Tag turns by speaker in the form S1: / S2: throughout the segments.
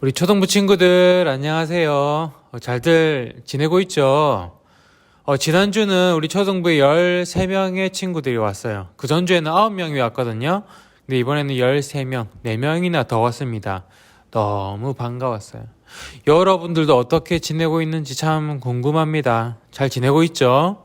S1: 우리 초등부 친구들 안녕하세요. 잘들 지내고 있죠? 지난주는 우리 초등부에 13명의 친구들이 왔어요. 그 전주에는 9명이 왔거든요. 근데 이번에는 13명, 4명이나 더 왔습니다. 너무 반가웠어요. 여러분들도 어떻게 지내고 있는지 참 궁금합니다. 잘 지내고 있죠?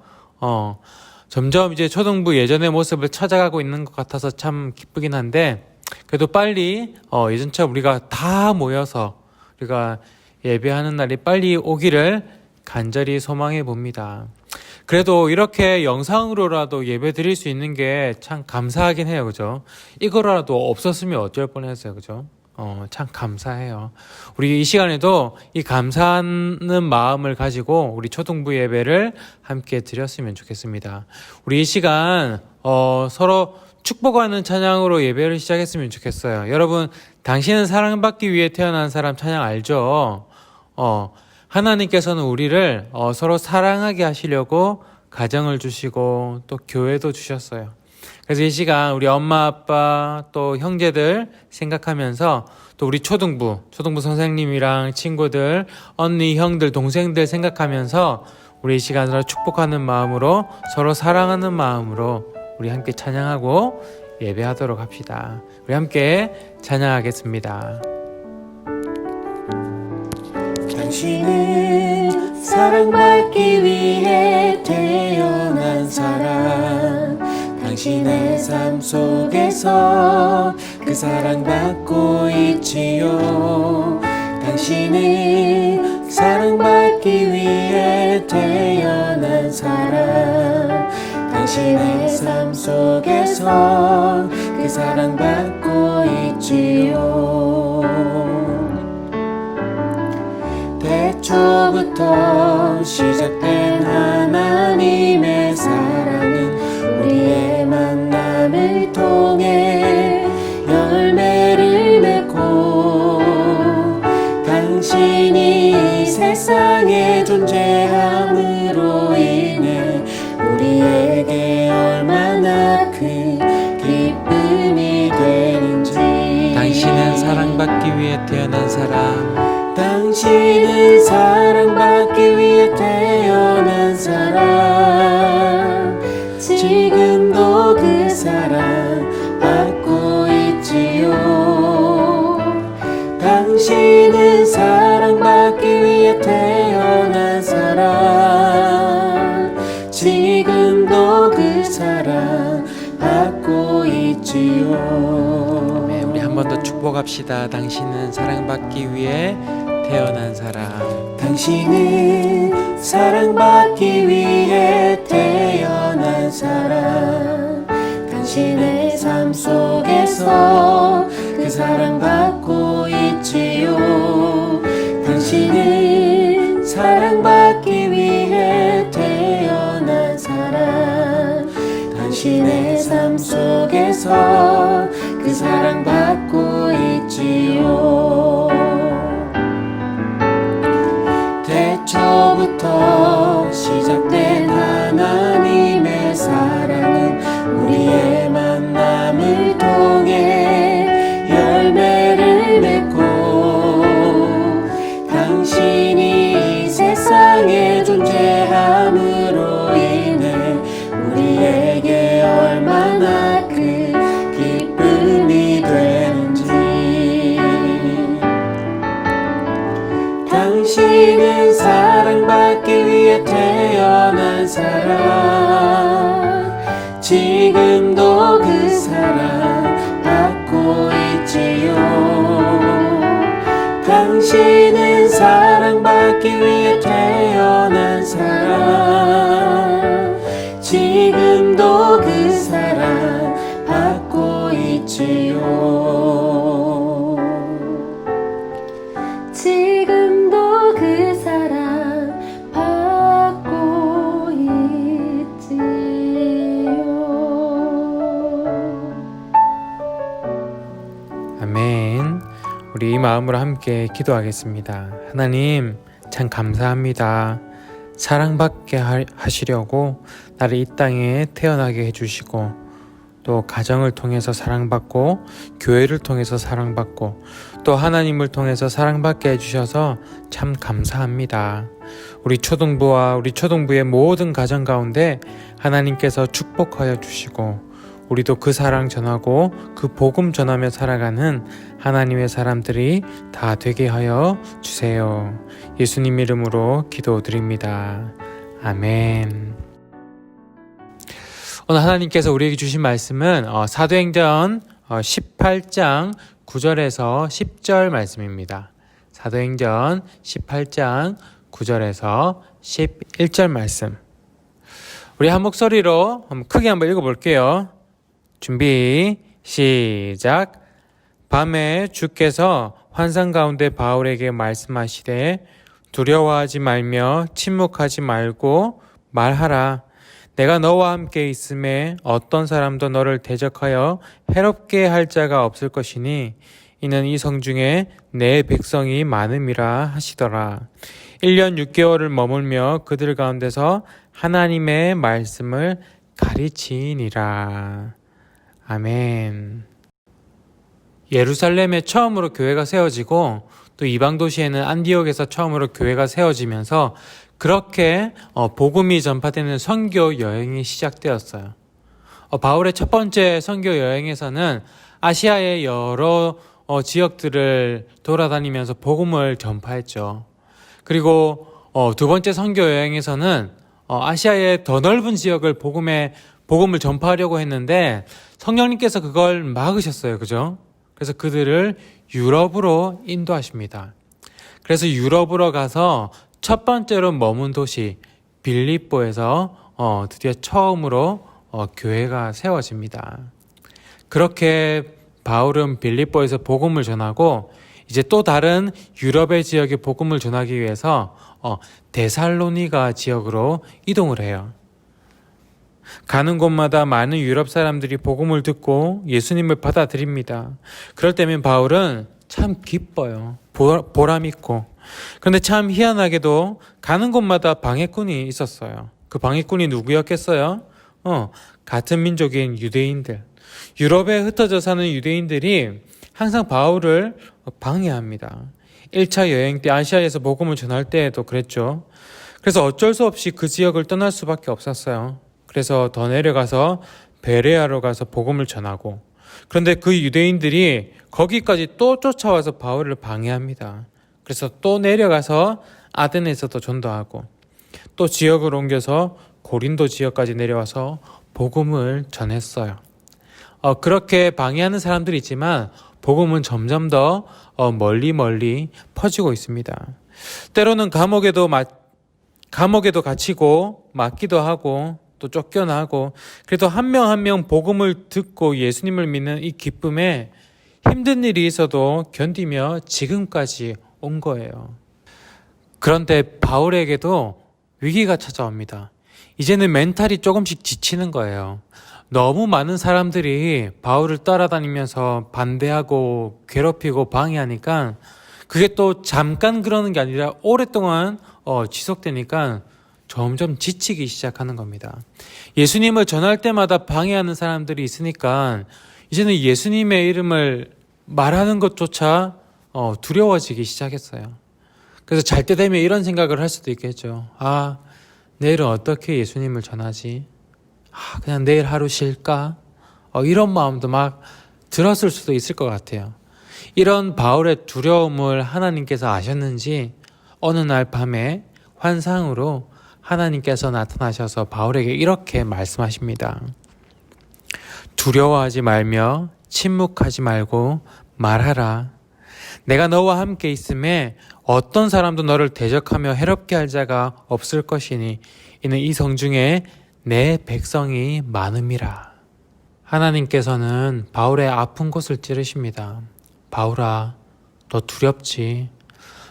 S1: 점점 이제 초등부 예전의 모습을 찾아가고 있는 것 같아서 참 기쁘긴 한데, 그래도 빨리 예전처럼 우리가 다 모여서 우리가 예배하는 날이 빨리 오기를 간절히 소망해 봅니다. 그래도 이렇게 영상으로라도 예배 드릴 수 있는 게 참 감사하긴 해요. 그죠? 이거라도 없었으면 어쩔 뻔했어요. 그죠? 참 감사해요. 우리 이 시간에도 이 감사하는 마음을 가지고 우리 초등부 예배를 함께 드렸으면 좋겠습니다. 우리 이 시간 서로 축복하는 찬양으로 예배를 시작했으면 좋겠어요. 여러분, 당신은 사랑받기 위해 태어난 사람 찬양 알죠? 하나님께서는 우리를 서로 사랑하게 하시려고 가정을 주시고 또 교회도 주셨어요. 그래서 이 시간 우리 엄마, 아빠, 또 형제들 생각하면서 또 우리 초등부 선생님이랑 친구들, 언니, 형들, 동생들 생각하면서 우리 이 시간으로 축복하는 마음으로 서로 사랑하는 마음으로 우리 함께 찬양하고 예배하도록 합시다. 우리 함께 찬양하겠습니다.
S2: 당신은 사랑받기 위해 태어난 사람, 당신의 삶 속에서 그 사랑받고 있지요. 당신은 사랑받기 위해 태어난 사람, 당신의 삶 속에서 그 사랑받고 있지요. 태초부터 시작된 하나님의 사랑은 우리의 만남을 통해 열매를 맺고, 당신이 이 세상에 존재함으로 인해 우리에게 얼마나 큰 기쁨이 되는지.
S1: 당신은 사랑받기 위해 태어난 사람,
S2: 당신은 사랑받기 위해 태어난 사람, 지금도 그 사랑 받고 있지요. 당신은 사랑받기 위해 태어난 사람, 지금도 그 사랑 받고 있지요.
S1: 네, 우리 한 번 더 축복합시다. 당신은 사랑받기 위해 태어난 사람,
S2: 당신은 사랑받기 위해 태어난 사람, 당신의 삶 속에서 그 사랑받고 있지요. 당신은 사랑받기 위해 태어난 사람, 당신의 삶 속에서 그 사랑받고 있지요. 태초부터 시작된 하나님의 사랑은 우리의 만남을 통해 열매를 맺고, 당신이 이 세상에 존재함으로 인해 우리에게 얼마나 큰 기쁨이 되는지. 당신은 사랑받기 위해 태어난 사람, 지금도 그 사랑 받고 있지요. 당신은 사랑받기 위해 태어난 사람, 지금도 그 사랑 받고 있지요. 지금도 그 사랑 받고 있지요.
S1: 아멘. 우리 이 마음으로 함께 기도하겠습니다. 하나님, 참 감사합니다. 사랑받게 하시려고 나를 이 땅에 태어나게 해주시고, 또 가정을 통해서 사랑받고 교회를 통해서 사랑받고 또 하나님을 통해서 사랑받게 해주셔서 참 감사합니다. 우리 초등부와 우리 초등부의 모든 가정 가운데 하나님께서 축복하여 주시고 우리도 그 사랑 전하고 그 복음 전하며 살아가는 하나님의 사람들이 다 되게 하여 주세요. 예수님 이름으로 기도드립니다. 아멘. 오늘 하나님께서 우리에게 주신 말씀은 사도행전 18장 9절에서 10절 말씀입니다. 사도행전 18장 9절에서 11절 말씀. 우리 한 목소리로 크게 한번 읽어볼게요. 준비 시작. 밤에 주께서 환상 가운데 바울에게 말씀하시되 두려워하지 말며 침묵하지 말고 말하라. 내가 너와 함께 있음에 어떤 사람도 너를 대적하여 해롭게 할 자가 없을 것이니 이는 이 성중에 내 백성이 많음이라 하시더라. 1년 6개월을 머물며 그들 가운데서 하나님의 말씀을 가르치니라. 아멘. 예루살렘에 처음으로 교회가 세워지고 또 이방 도시에는 안디옥에서 처음으로 교회가 세워지면서 그렇게 복음이 전파되는 선교 여행이 시작되었어요. 바울의 첫 번째 선교 여행에서는 아시아의 여러 지역들을 돌아다니면서 복음을 전파했죠. 그리고 두 번째 선교 여행에서는 아시아의 더 넓은 지역을 복음을 전파하려고 했는데 성령님께서 그걸 막으셨어요. 그죠? 그래서 그들을 유럽으로 인도하십니다. 그래서 유럽으로 가서 첫 번째로 머문 도시 빌립보에서 드디어 처음으로 교회가 세워집니다. 그렇게 바울은 빌립보에서 복음을 전하고 이제 또 다른 유럽의 지역에 복음을 전하기 위해서 데살로니가 지역으로 이동을 해요. 가는 곳마다 많은 유럽 사람들이 복음을 듣고 예수님을 받아들입니다. 그럴 때면 바울은 참 기뻐요. 보람 있고. 그런데 참 희한하게도 가는 곳마다 방해꾼이 있었어요. 그 방해꾼이 누구였겠어요? 같은 민족인 유대인들. 유럽에 흩어져 사는 유대인들이 항상 바울을 방해합니다. 1차 여행 때 아시아에서 복음을 전할 때에도 그랬죠. 그래서 어쩔 수 없이 그 지역을 떠날 수밖에 없었어요. 그래서 더 내려가서 베레아로 가서 복음을 전하고, 그런데 그 유대인들이 거기까지 또 쫓아와서 바울을 방해합니다. 그래서 또 내려가서 아덴에서도 전도하고 또 지역을 옮겨서 고린도 지역까지 내려와서 복음을 전했어요. 그렇게 방해하는 사람들이 있지만 복음은 점점 더 멀리 퍼지고 있습니다. 때로는 감옥에도 갇히고 맞기도 하고 또 쫓겨나고, 그래도 한 명 한 명 복음을 듣고 예수님을 믿는 이 기쁨에 힘든 일이 있어도 견디며 지금까지 온 거예요. 그런데 바울에게도 위기가 찾아옵니다. 이제는 멘탈이 조금씩 지치는 거예요. 너무 많은 사람들이 바울을 따라다니면서 반대하고 괴롭히고 방해하니까 그게 또 잠깐 그러는 게 아니라 오랫동안 지속되니까 점점 지치기 시작하는 겁니다. 예수님을 전할 때마다 방해하는 사람들이 있으니까 이제는 예수님의 이름을 말하는 것조차 두려워지기 시작했어요. 그래서 잘 때 되면 이런 생각을 할 수도 있겠죠. 내일은 어떻게 예수님을 전하지? 그냥 내일 하루 쉴까? 이런 마음도 막 들었을 수도 있을 것 같아요. 이런 바울의 두려움을 하나님께서 아셨는지 어느 날 밤에 환상으로 하나님께서 나타나셔서 바울에게 이렇게 말씀하십니다. 두려워하지 말며 침묵하지 말고 말하라. 내가 너와 함께 있음에 어떤 사람도 너를 대적하며 해롭게 할 자가 없을 것이니 이는 이 성중에 내 백성이 많음이라. 하나님께서는 바울의 아픈 곳을 찌르십니다. 바울아, 너 두렵지?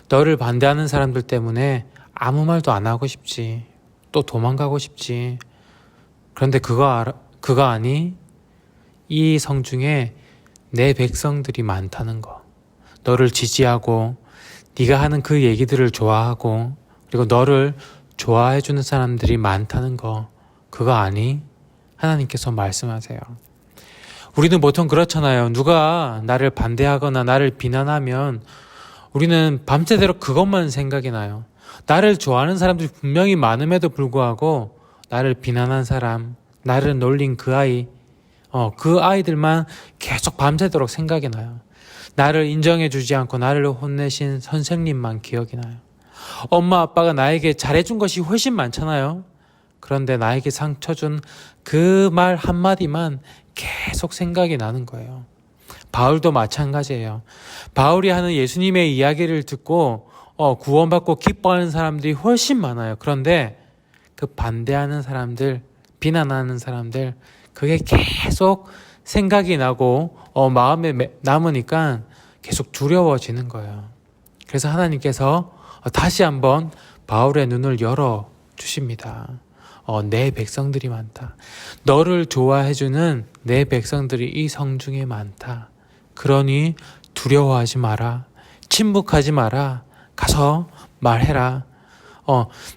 S1: 너를 반대하는 사람들 때문에 아무 말도 안 하고 싶지. 또 도망가고 싶지. 그런데 그거 아니? 이 성중에 내 백성들이 많다는 거. 너를 지지하고 네가 하는 그 얘기들을 좋아하고 그리고 너를 좋아해주는 사람들이 많다는 거. 그거 아니? 하나님께서 말씀하세요. 우리는 보통 그렇잖아요. 누가 나를 반대하거나 나를 비난하면 우리는 밤새도록 그것만 생각이 나요. 나를 좋아하는 사람들이 분명히 많음에도 불구하고 나를 비난한 사람, 나를 놀린 그 아이, 그 아이들만 계속 밤새도록 생각이 나요. 나를 인정해주지 않고 나를 혼내신 선생님만 기억이 나요. 엄마 아빠가 나에게 잘해준 것이 훨씬 많잖아요. 그런데 나에게 상처 준 그 말 한마디만 계속 생각이 나는 거예요. 바울도 마찬가지예요. 바울이 하는 예수님의 이야기를 듣고 구원받고 기뻐하는 사람들이 훨씬 많아요. 그런데 그 반대하는 사람들, 비난하는 사람들, 그게 계속 생각이 나고 마음에 남으니까 계속 두려워지는 거예요. 그래서 하나님께서 다시 한번 바울의 눈을 열어 주십니다. 내 백성들이 많다. 너를 좋아해주는 내 백성들이 이 성중에 많다. 그러니 두려워하지 마라. 침묵하지 마라. 가서 말해라.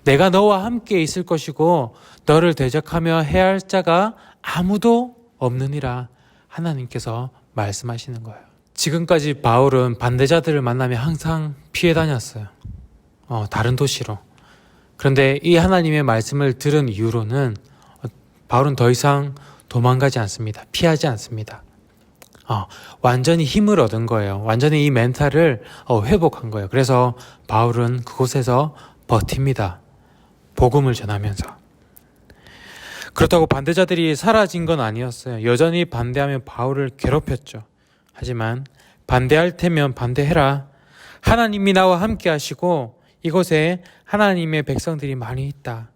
S1: 내가 너와 함께 있을 것이고 너를 대적하며 해할 자가 아무도 없느니라. 하나님께서 말씀하시는 거예요. 지금까지 바울은 반대자들을 만나면 항상 피해 다녔어요. 다른 도시로. 그런데 이 하나님의 말씀을 들은 이후로는 바울은 더 이상 도망가지 않습니다. 피하지 않습니다. 완전히 힘을 얻은 거예요. 완전히 이 멘탈을 회복한 거예요. 그래서 바울은 그곳에서 버팁니다. 복음을 전하면서. 그렇다고 반대자들이 사라진 건 아니었어요. 여전히 반대하며 바울을 괴롭혔죠. 하지만 반대할 테면 반대해라. 하나님이 나와 함께 하시고 이곳에 하나님의 백성들이 많이 있다.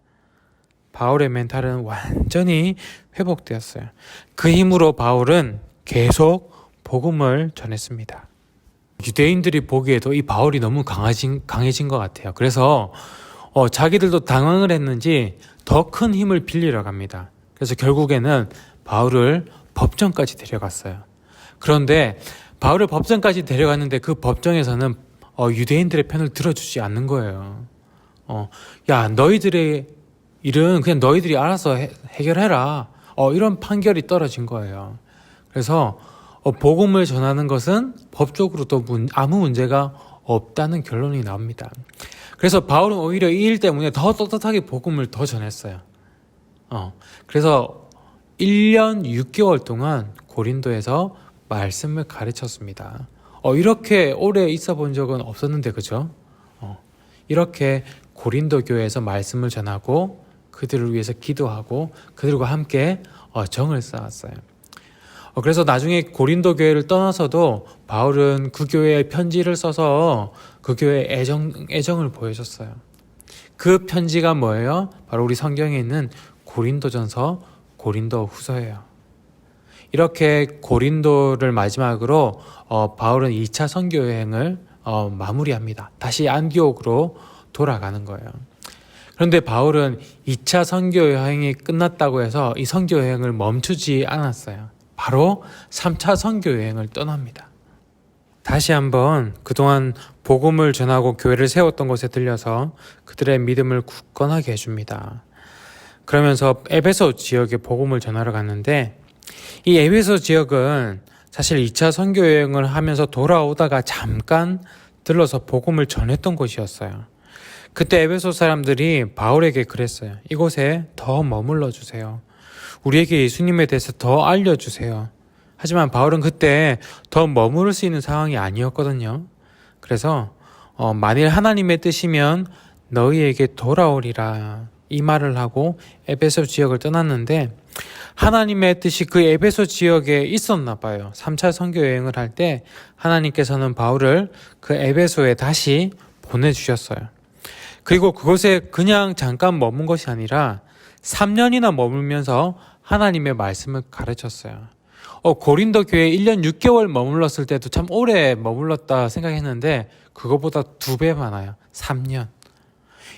S1: 바울의 멘탈은 완전히 회복되었어요. 그 힘으로 바울은 계속 복음을 전했습니다. 유대인들이 보기에도 이 바울이 너무 강해진 것 같아요. 그래서 자기들도 당황을 했는지 더 큰 힘을 빌리러 갑니다. 그래서 결국에는 바울을 법정까지 데려갔어요. 그런데 바울을 법정까지 데려갔는데 그 법정에서는 유대인들의 편을 들어주지 않는 거예요. 야, 너희들의 일은 그냥 너희들이 알아서 해결해라. 이런 판결이 떨어진 거예요. 그래서 복음을 전하는 것은 법적으로도 아무 문제가 없다는 결론이 나옵니다. 그래서 바울은 오히려 이 일 때문에 더 떳떳하게 복음을 더 전했어요. 그래서 1년 6개월 동안 고린도에서 말씀을 가르쳤습니다. 이렇게 오래 있어 본 적은 없었는데, 그죠? 이렇게 고린도 교회에서 말씀을 전하고 그들을 위해서 기도하고 그들과 함께 정을 쌓았어요. 그래서 나중에 고린도 교회를 떠나서도 바울은 그 교회에 편지를 써서 그 교회에 애정을 보여줬어요. 그 편지가 뭐예요? 바로 우리 성경에 있는 고린도전서, 고린도후서예요. 이렇게 고린도를 마지막으로 바울은 2차 선교 여행을 마무리합니다. 다시 안디옥으로 돌아가는 거예요. 그런데 바울은 2차 선교 여행이 끝났다고 해서 이 선교 여행을 멈추지 않았어요. 바로 3차 선교 여행을 떠납니다. 다시 한번 그동안 복음을 전하고 교회를 세웠던 곳에 들려서 그들의 믿음을 굳건하게 해줍니다. 그러면서 에베소 지역에 복음을 전하러 갔는데 이 에베소 지역은 사실 2차 선교 여행을 하면서 돌아오다가 잠깐 들러서 복음을 전했던 곳이었어요. 그때 에베소 사람들이 바울에게 그랬어요. 이곳에 더 머물러 주세요. 우리에게 예수님에 대해서 더 알려주세요. 하지만 바울은 그때 더 머무를 수 있는 상황이 아니었거든요. 그래서 만일 하나님의 뜻이면 너희에게 돌아오리라 이 말을 하고 에베소 지역을 떠났는데 하나님의 뜻이 그 에베소 지역에 있었나 봐요. 3차 선교 여행을 할 때 하나님께서는 바울을 그 에베소에 다시 보내주셨어요. 그리고 그곳에 그냥 잠깐 머문 것이 아니라 3년이나 머물면서 하나님의 말씀을 가르쳤어요. 고린도 교회에 1년 6개월 머물렀을 때도 참 오래 머물렀다 생각했는데 그거보다 2배 많아요. 3년.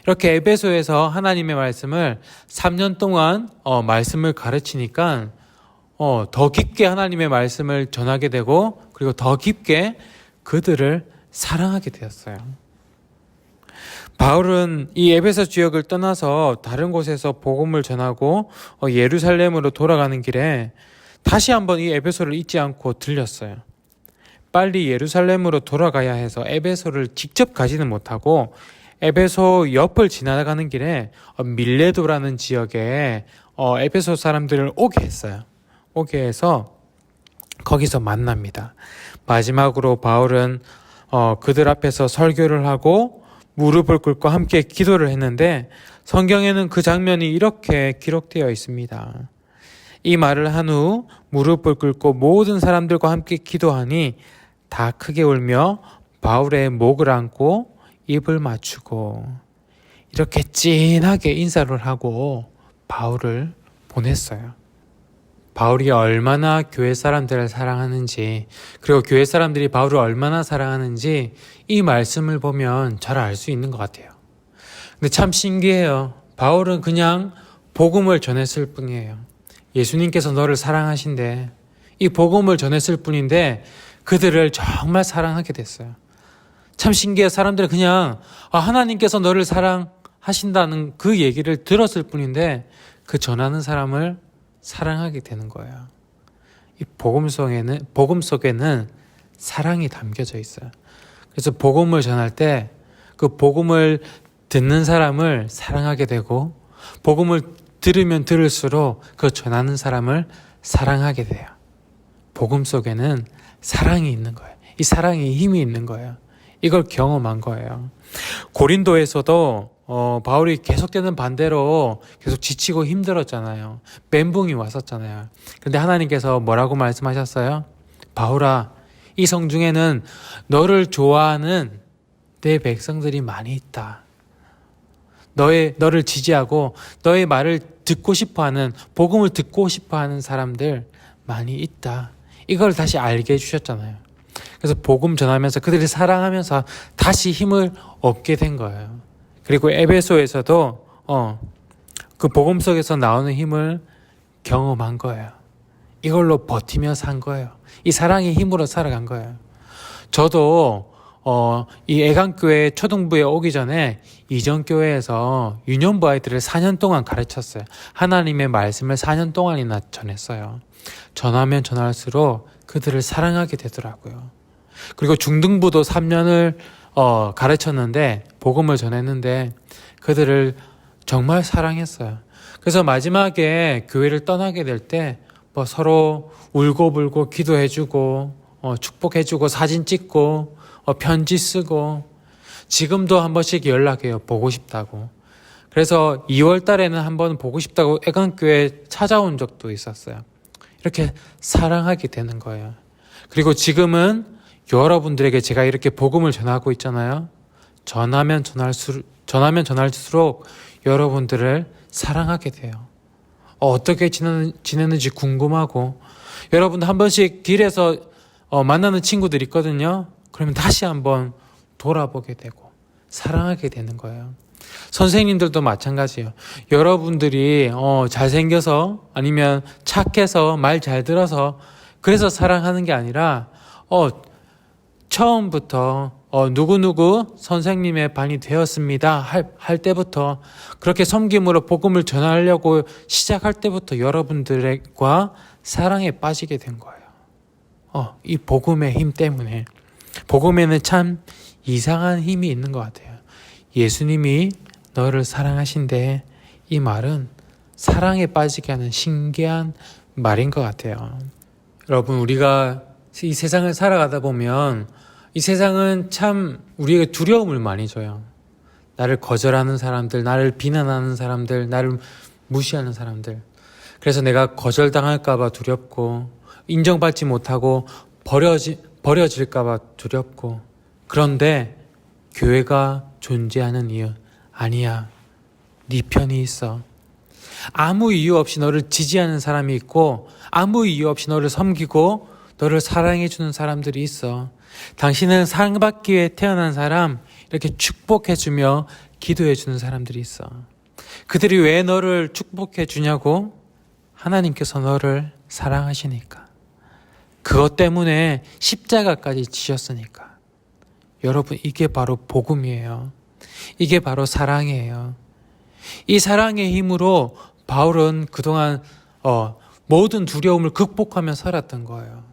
S1: 이렇게 에베소에서 하나님의 말씀을 3년 동안 말씀을 가르치니까 더 깊게 하나님의 말씀을 전하게 되고 그리고 더 깊게 그들을 사랑하게 되었어요. 바울은 이 에베소 지역을 떠나서 다른 곳에서 복음을 전하고 예루살렘으로 돌아가는 길에 다시 한번 이 에베소를 잊지 않고 들렸어요. 빨리 예루살렘으로 돌아가야 해서 에베소를 직접 가지는 못하고 에베소 옆을 지나가는 길에 밀레도라는 지역에 에베소 사람들을 오게 했어요. 오게 해서 거기서 만납니다. 마지막으로 바울은 그들 앞에서 설교를 하고 무릎을 꿇고 함께 기도를 했는데 성경에는 그 장면이 이렇게 기록되어 있습니다. 이 말을 한 후 무릎을 꿇고 모든 사람들과 함께 기도하니 다 크게 울며 바울의 목을 안고 입을 맞추고 이렇게 진하게 인사를 하고 바울을 보냈어요. 바울이 얼마나 교회 사람들을 사랑하는지, 그리고 교회 사람들이 바울을 얼마나 사랑하는지 이 말씀을 보면 잘 알 수 있는 것 같아요. 근데 참 신기해요. 바울은 그냥 복음을 전했을 뿐이에요. 예수님께서 너를 사랑하신대. 이 복음을 전했을 뿐인데 그들을 정말 사랑하게 됐어요. 참 신기해요. 사람들은 그냥 하나님께서 너를 사랑하신다는 그 얘기를 들었을 뿐인데 그 전하는 사람을 사랑하게 되는 거예요. 이 복음 속에는 사랑이 담겨져 있어요. 그래서 복음을 전할 때 그 복음을 듣는 사람을 사랑하게 되고 복음을 들으면 들을수록 그 전하는 사람을 사랑하게 돼요. 복음 속에는 사랑이 있는 거예요. 이 사랑에 힘이 있는 거예요. 이걸 경험한 거예요. 고린도에서도 바울이 계속되는 반대로 계속 지치고 힘들었잖아요. 멘붕이 왔었잖아요. 그런데 하나님께서 뭐라고 말씀하셨어요? 바울아, 이 성 중에는 너를 좋아하는 내 백성들이 많이 있다. 너를 지지하고 너의 말을 듣고 싶어하는, 복음을 듣고 싶어하는 사람들 많이 있다. 이걸 다시 알게 해주셨잖아요. 그래서 복음 전하면서 그들이 사랑하면서 다시 힘을 얻게 된 거예요. 그리고 에베소에서도 그 복음 속에서 나오는 힘을 경험한 거예요. 이걸로 버티며 산 거예요. 이 사랑의 힘으로 살아간 거예요. 저도 이 애강교회 초등부에 오기 전에 이전교회에서 유년부 아이들을 4년 동안 가르쳤어요. 하나님의 말씀을 4년 동안이나 전했어요. 전하면 전할수록 그들을 사랑하게 되더라고요. 그리고 중등부도 3년을 가르쳤는데 복음을 전했는데 그들을 정말 사랑했어요. 그래서 마지막에 교회를 떠나게 될 때 서로 울고불고 기도해주고 축복해주고 사진 찍고 편지 쓰고 지금도 한 번씩 연락해요. 보고 싶다고. 그래서 2월 달에는 한 번 보고 싶다고 애강교회 찾아온 적도 있었어요. 이렇게 사랑하게 되는 거예요. 그리고 지금은 여러분들에게 제가 이렇게 복음을 전하고 있잖아요. 전하면 전할수록 여러분들을 사랑하게 돼요. 어떻게 지내는지 궁금하고, 여러분들 한 번씩 길에서 만나는 친구들 있거든요. 그러면 다시 한번 돌아보게 되고 사랑하게 되는 거예요. 선생님들도 마찬가지예요. 여러분들이 잘생겨서 아니면 착해서 말 잘 들어서 그래서 사랑하는 게 아니라 처음부터 누구누구 선생님의 반이 되었습니다 할 때부터, 그렇게 섬김으로 복음을 전하려고 시작할 때부터 여러분들과 사랑에 빠지게 된 거예요. 이 복음의 힘 때문에. 복음에는 참 이상한 힘이 있는 것 같아요. 예수님이 너를 사랑하신대. 이 말은 사랑에 빠지게 하는 신기한 말인 것 같아요. 여러분, 우리가 이 세상을 살아가다 보면 이 세상은 참 우리에게 두려움을 많이 줘요. 나를 거절하는 사람들, 나를 비난하는 사람들, 나를 무시하는 사람들. 그래서 내가 거절당할까 봐 두렵고, 인정받지 못하고 버려질까 봐 두렵고. 그런데 교회가 존재하는 이유, 아니야. 네 편이 있어. 아무 이유 없이 너를 지지하는 사람이 있고, 아무 이유 없이 너를 섬기고 너를 사랑해주는 사람들이 있어. 당신은 사랑받기 위해 태어난 사람, 이렇게 축복해주며 기도해주는 사람들이 있어. 그들이 왜 너를 축복해주냐고? 하나님께서 너를 사랑하시니까. 그것 때문에 십자가까지 지셨으니까. 여러분, 이게 바로 복음이에요. 이게 바로 사랑이에요. 이 사랑의 힘으로 바울은 그동안 모든 두려움을 극복하며 살았던 거예요.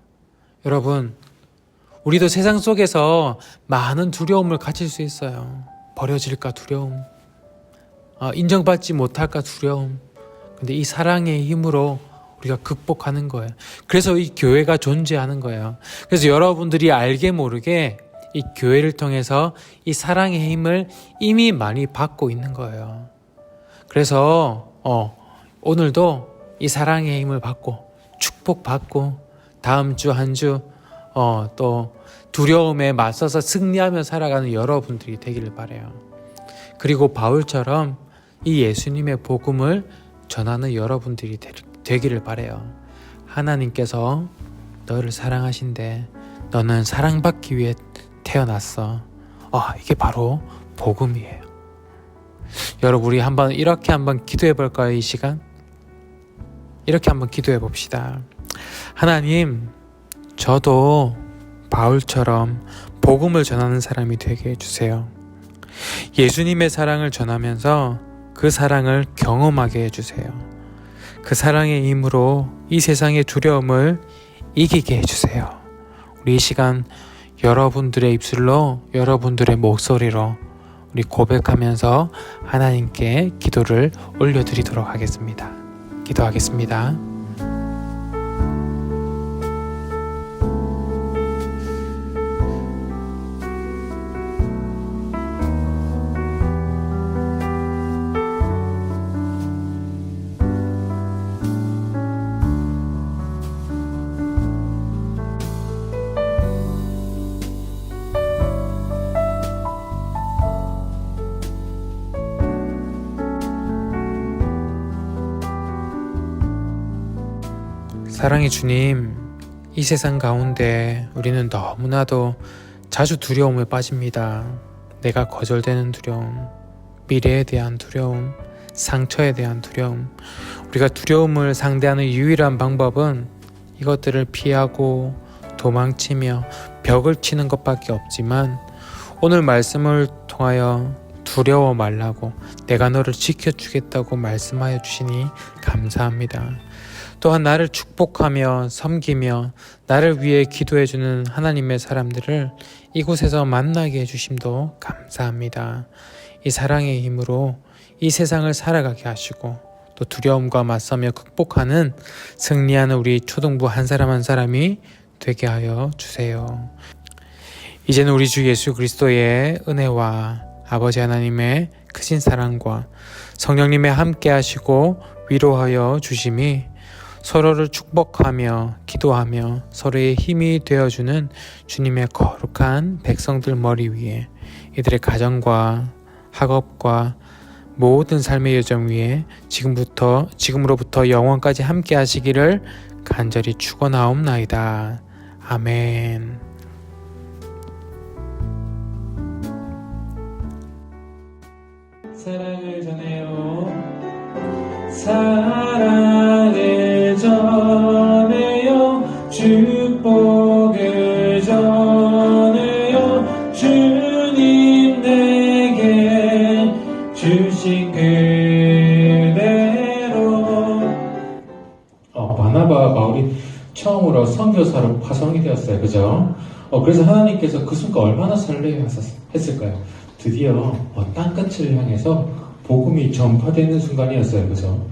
S1: 여러분, 우리도 세상 속에서 많은 두려움을 가질 수 있어요. 버려질까 두려움, 인정받지 못할까 두려움. 근데 이 사랑의 힘으로 우리가 극복하는 거예요. 그래서 이 교회가 존재하는 거예요. 그래서 여러분들이 알게 모르게 이 교회를 통해서 이 사랑의 힘을 이미 많이 받고 있는 거예요. 그래서 오늘도 이 사랑의 힘을 받고 축복받고 다음 주 한 주 또 두려움에 맞서서 승리하며 살아가는 여러분들이 되기를 바라요. 그리고 바울처럼 이 예수님의 복음을 전하는 여러분들이 되기를 바라요. 하나님께서 너를 사랑하신대. 너는 사랑받기 위해 태어났어. 이게 바로 복음이에요. 여러분, 우리 이렇게 한번 기도해 볼까요? 이 시간 이렇게 한번 기도해 봅시다. 하나님, 저도 바울처럼 복음을 전하는 사람이 되게 해주세요. 예수님의 사랑을 전하면서 그 사랑을 경험하게 해주세요. 그 사랑의 힘으로 이 세상의 두려움을 이기게 해주세요. 우리 이 시간 여러분들의 입술로, 여러분들의 목소리로 우리 고백하면서 하나님께 기도를 올려드리도록 하겠습니다. 기도하겠습니다. 사랑의 주님, 이 세상 가운데 우리는 너무나도 자주 두려움에 빠집니다. 내가 거절되는 두려움, 미래에 대한 두려움, 상처에 대한 두려움. 우리가 두려움을 상대하는 유일한 방법은 이것들을 피하고 도망치며 벽을 치는 것밖에 없지만, 오늘 말씀을 통하여 두려워 말라고, 내가 너를 지켜주겠다고 말씀하여 주시니 감사합니다. 또한 나를 축복하며 섬기며 나를 위해 기도해주는 하나님의 사람들을 이곳에서 만나게 해주심도 감사합니다. 이 사랑의 힘으로 이 세상을 살아가게 하시고, 또 두려움과 맞서며 극복하는, 승리하는 우리 초등부 한 사람 한 사람이 되게 하여 주세요. 이제는 우리 주 예수 그리스도의 은혜와 아버지 하나님의 크신 사랑과 성령님의 함께 하시고 위로하여 주심이 서로를 축복하며 기도하며 서로의 힘이 되어주는 주님의 거룩한 백성들 머리 위에, 이들의 가정과 학업과 모든 삶의 여정 위에 지금으로부터 영원까지 함께 하시기를 간절히 축원하옵나이다. 아멘. 사랑을 전해요. 사랑을 전해요. 축복을 전해요. 주님 내게 주신 그대로. 바나바 바울이 처음으로 선교사로 파송이 되었어요. 그죠? 그래서 하나님께서 그 순간 얼마나 설레했을까요? 드디어 땅끝을 향해서 복음이 전파되는 순간이었어요. 그죠?